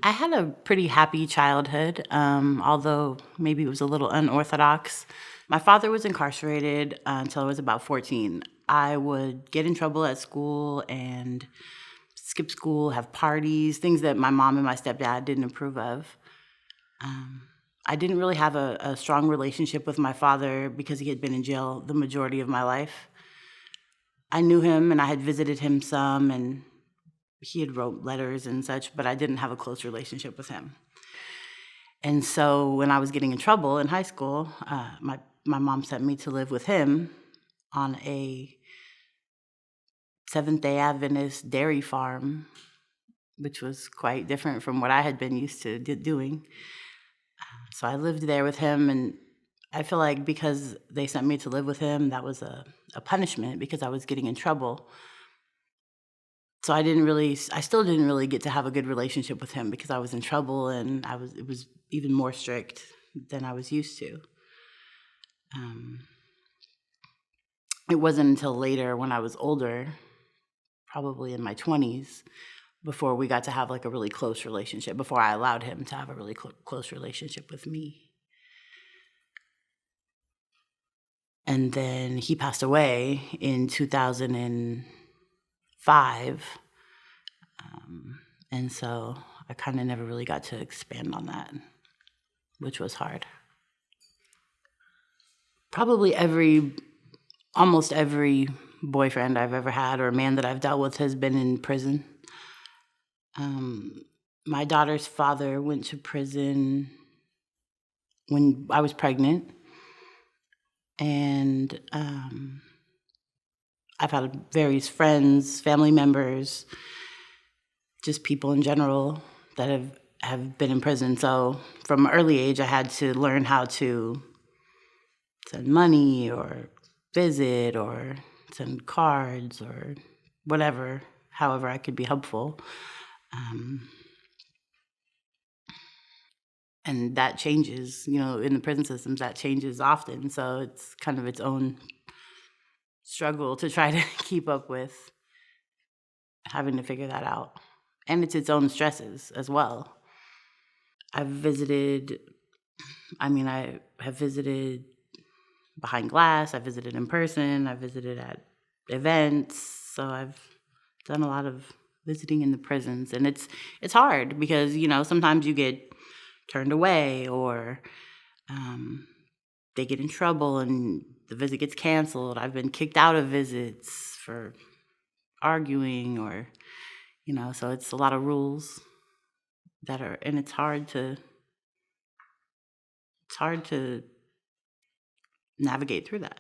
I had a pretty happy childhood, although maybe it was a little unorthodox. My father was incarcerated until I was about 14. I would get in trouble at school and skip school, have parties, things that my mom and my stepdad didn't approve of. I didn't really have a strong relationship with my father because he had been in jail the majority of my life. I knew him and I had visited him some, and he had wrote letters and such, but I didn't have a close relationship with him. And so when I was getting in trouble in high school, my mom sent me to live with him on a Seventh-day Adventist dairy farm, which was quite different from what I had been used to doing. So I lived there with him, and I feel like because they sent me to live with him, that was a punishment because I was getting in trouble. So I still didn't really get to have a good relationship with him because I was in trouble, and it was even more strict than I was used to. It wasn't until later when I was older, probably in my 20s, before we got to have like a really close relationship, before I allowed him to have a really close relationship with me. And then he passed away in 2005. And so I kind of never really got to expand on that, which was hard. Probably almost every boyfriend I've ever had or man that I've dealt with has been in prison. My daughter's father went to prison when I was pregnant. And I've had various friends, family members, just people in general that have been in prison. So from an early age, I had to learn how to send money or visit or send cards or whatever, however I could be helpful. And that changes, in the prison systems, that changes often. So it's kind of its own struggle to try to keep up with having to figure that out. And it's its own stresses as well. I have visited behind glass, I've visited in person, I've visited at events. So I've done a lot of visiting in the prisons. And it's hard because, sometimes you get turned away or they get in trouble and the visit gets canceled. I've been kicked out of visits for arguing or, so it's a lot of rules and it's hard to navigate through that.